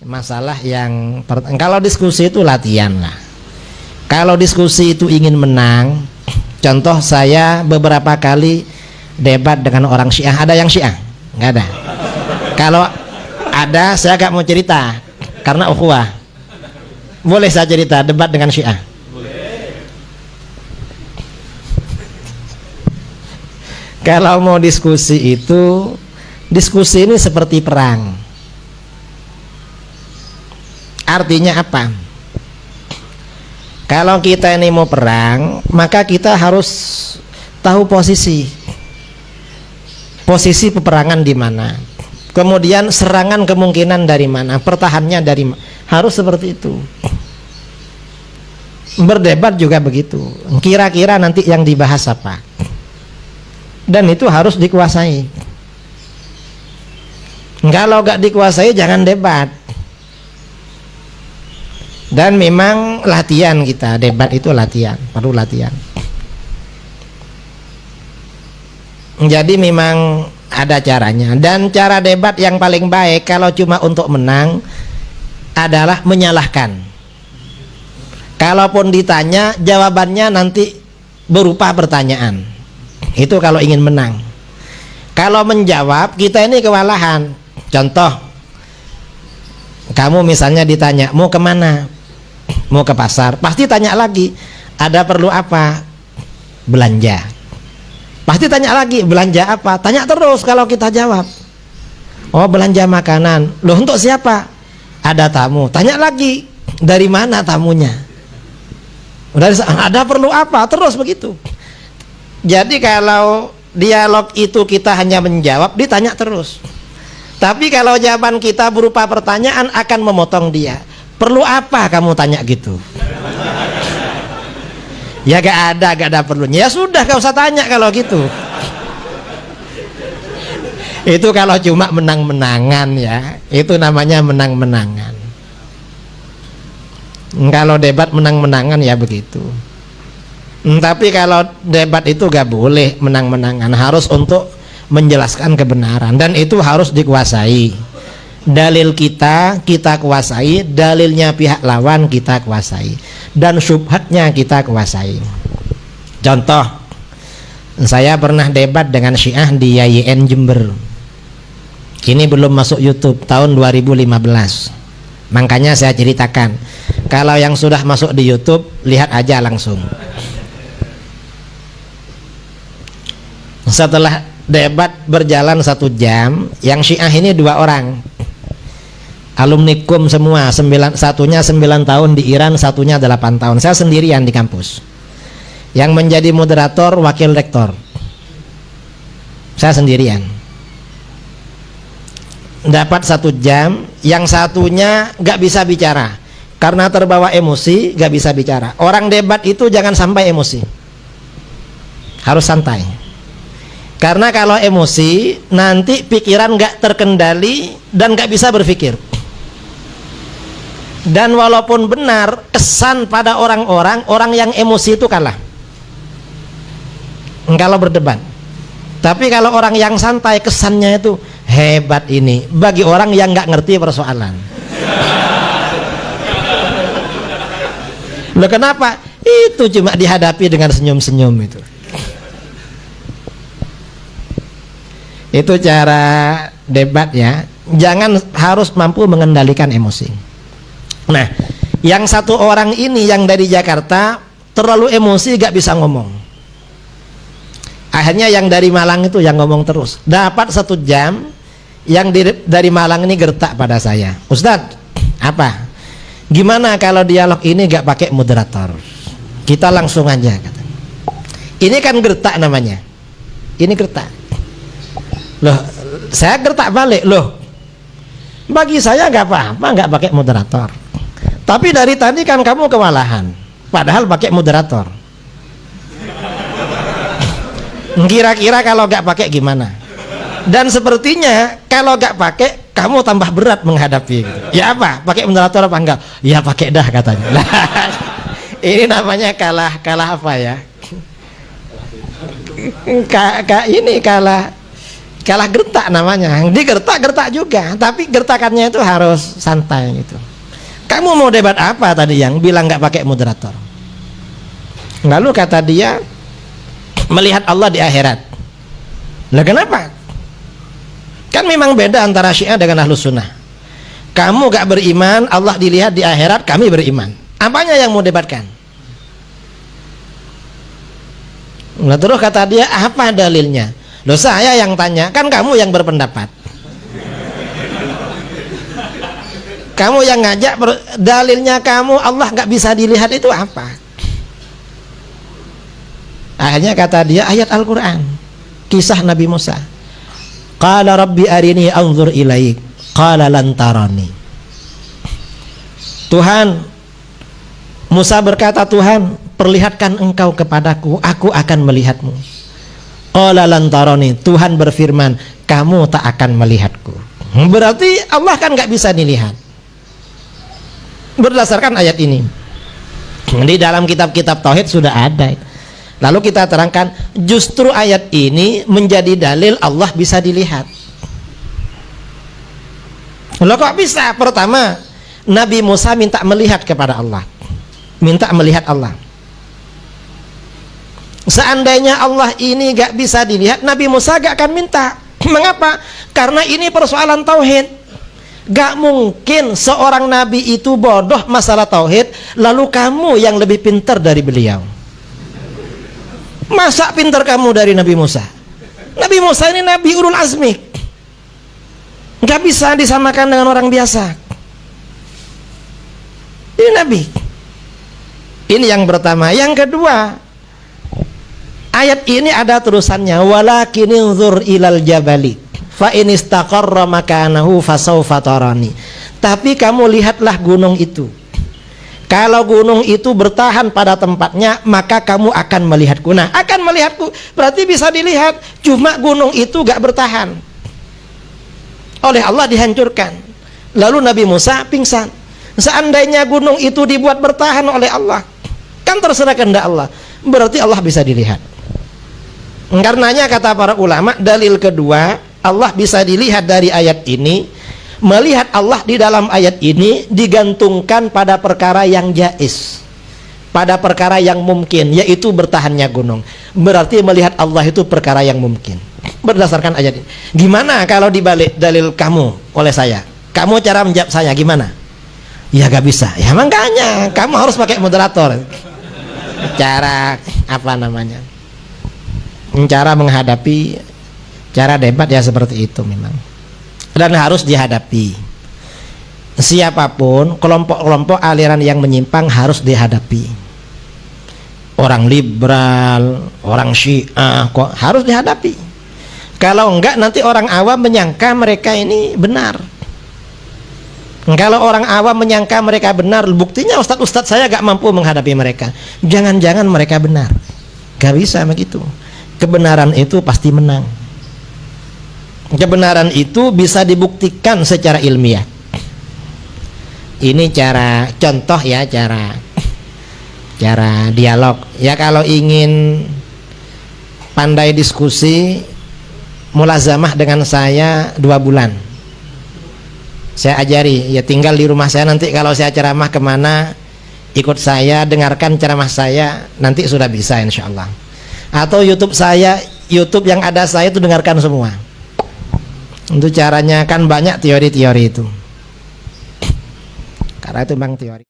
Masalah yang kalau diskusi itu latihan lah. Kalau diskusi itu ingin menang, contoh saya beberapa kali debat dengan orang Syiah. Ada yang Syiah? Nggak ada. Kalau ada, saya gak mau cerita karena ukhuwah. Boleh saya cerita debat dengan Syiah? Kalau mau diskusi itu, diskusi ini seperti perang. Artinya apa? Kalau kita ini mau perang, maka kita harus tahu posisi peperangan di mana. Kemudian serangan kemungkinan dari mana, pertahannya dari mana. Harus seperti itu. Berdebat juga begitu. Kira-kira nanti yang dibahas apa? Dan itu harus dikuasai. Kalau gak dikuasai jangan debat. Dan memang latihan kita, debat itu latihan, perlu latihan. Jadi memang ada caranya. Dan cara debat yang paling baik kalau cuma untuk menang adalah menyalahkan. Kalaupun ditanya, jawabannya nanti berupa pertanyaan. Itu kalau ingin menang. Kalau menjawab, kita ini kewalahan. Contoh, kamu misalnya ditanya, mau kemana? Mau ke pasar. Pasti tanya lagi, ada perlu apa? Belanja. Pasti tanya lagi, belanja apa? Tanya terus kalau kita jawab. Oh, belanja makanan. Loh, untuk siapa? Ada tamu. Tanya lagi, dari mana tamunya? Ada perlu apa? Terus begitu. Jadi kalau dialog itu kita hanya menjawab, ditanya terus. Tapi kalau jawaban kita berupa pertanyaan akan memotong dia. Perlu apa kamu tanya gitu? Ya gak ada perlunya. Ya sudah, gak usah tanya kalau gitu. Itu kalau cuma menang-menangan ya. Itu namanya menang-menangan. Kalau debat menang-menangan ya begitu. Tapi kalau debat itu gak boleh menang-menangan. Harus untuk menjelaskan kebenaran. Dan itu harus dikuasai. Dalil kita kuasai, dalilnya pihak lawan kita kuasai, dan syubhatnya kita kuasai. Contoh, saya pernah debat dengan Syiah di YIN Jember. Ini belum masuk YouTube, tahun 2015. Makanya saya ceritakan. Kalau yang sudah masuk di YouTube, lihat aja langsung. Setelah debat berjalan 1 jam, yang Syiah ini 2 orang. Alumni KUM semua, satunya 9 tahun di Iran, satunya 8 tahun. Saya sendirian di kampus. Yang menjadi moderator, wakil rektor. Saya sendirian. Dapat 1 jam, yang satunya gak bisa bicara. Karena terbawa emosi, gak bisa bicara. Orang debat itu jangan sampai emosi. Harus santai. Karena kalau emosi, nanti pikiran gak terkendali dan gak bisa berpikir. Dan walaupun benar, kesan pada orang-orang, orang yang emosi itu kalah kalau berdebat. Tapi kalau orang yang santai, kesannya itu hebat ini bagi orang yang nggak ngerti persoalan. Loh, kenapa? Itu cuma dihadapi dengan senyum-senyum itu. Itu cara debat ya. Jangan, harus mampu mengendalikan emosi. Nah, yang 1 orang ini yang dari Jakarta terlalu emosi, gak bisa ngomong. Akhirnya yang dari Malang itu yang ngomong terus. Dapat 1 jam, yang dari Malang ini gertak pada saya. Ustadz, apa? Gimana kalau dialog ini gak pakai moderator? Kita langsung aja, kata. Ini kan gertak namanya. Ini gertak. Loh, saya gertak balik. Loh, bagi saya gak apa-apa gak pakai moderator. Tapi dari tadi kan kamu kewalahan, padahal pakai moderator. Kira-kira kalau gak pakai gimana? Dan sepertinya kalau gak pakai, kamu tambah berat menghadapi gitu. Ya apa? Pakai moderator apa enggak? Ya pakai dah katanya. Ini namanya kalah apa ya? Ini kalah kalah gertak namanya. Digertak-gertak juga, tapi gertakannya itu harus santai gitu. Kamu mau debat apa tadi yang bilang nggak pakai moderator? Lalu kata dia melihat Allah di akhirat. Lah kenapa? Kan memang beda antara Syiah dengan Ahlus Sunnah. Kamu gak beriman Allah dilihat di akhirat, kami beriman. Apanya yang mau debatkan? Nah terus kata dia, apa dalilnya? Loh saya yang tanya, kan kamu yang berpendapat. Kamu yang ngajak, dalilnya kamu Allah gak bisa dilihat itu apa? Akhirnya kata dia ayat Al-Quran, kisah Nabi Musa. Qala rabbi arini anzur ilaik, qala lan tarani. Tuhan, Musa berkata, Tuhan perlihatkan engkau kepadaku, aku akan melihatmu. Qala lan tarani, Tuhan berfirman, kamu tak akan melihatku. Berarti Allah kan gak bisa dilihat. Berdasarkan ayat ini di dalam kitab-kitab tauhid sudah ada. Lalu kita terangkan, justru ayat ini menjadi dalil Allah bisa dilihat. Loh kok bisa? Pertama, Nabi Musa minta melihat kepada Allah, minta melihat Allah. Seandainya Allah ini gak bisa dilihat, Nabi Musa gak akan minta. Mengapa? Karena ini persoalan tauhid. Gak mungkin seorang nabi itu bodoh masalah tauhid, lalu kamu yang lebih pintar dari beliau. Masa pintar kamu dari Nabi Musa? Nabi Musa ini nabi ulul azmi, gak bisa disamakan dengan orang biasa. Ini nabi. Ini yang pertama. Yang kedua, ayat ini ada terusannya, walakin inzur ilal jabali fa in istaqarra makanahu fasawfa tarani. Tapi kamu lihatlah gunung itu. Kalau gunung itu bertahan pada tempatnya, maka kamu akan melihatku. Nah, akan melihatku berarti bisa dilihat. Cuma gunung itu gak bertahan, oleh Allah dihancurkan. Lalu Nabi Musa pingsan. Seandainya gunung itu dibuat bertahan oleh Allah, kan terserah kehendak Allah, berarti Allah bisa dilihat. Karenanya kata para ulama, dalil kedua Allah bisa dilihat dari ayat ini. Melihat Allah di dalam ayat ini digantungkan pada perkara yang jaiz, pada perkara yang mungkin, yaitu bertahannya gunung. Berarti melihat Allah itu perkara yang mungkin berdasarkan ayat ini. Gimana kalau dibalik dalil kamu oleh saya? Kamu cara menjawab saya gimana? Ya gak bisa. Ya makanya kamu harus pakai moderator. Cara apa namanya? Cara menghadapi, cara debat ya seperti itu memang. Dan harus dihadapi. Siapapun, kelompok-kelompok aliran yang menyimpang harus dihadapi. Orang liberal, orang Syiah kok harus dihadapi. Kalau enggak nanti orang awam menyangka mereka ini benar. Kalau orang awam menyangka mereka benar, buktinya ustadz-ustadz saya gak mampu menghadapi mereka. Jangan-jangan mereka benar. Gak bisa begitu. Kebenaran itu pasti menang. Kebenaran itu bisa dibuktikan secara ilmiah. Ini cara contoh ya, cara dialog. Ya kalau ingin pandai diskusi, mulazamah dengan saya 2 bulan. Saya ajari, ya tinggal di rumah saya, nanti kalau saya ceramah kemana, ikut saya, dengarkan ceramah saya, nanti sudah bisa insya Allah. Atau YouTube saya, YouTube yang ada saya itu dengarkan semua. Untuk caranya kan banyak teori-teori itu. Karena itu memang teori.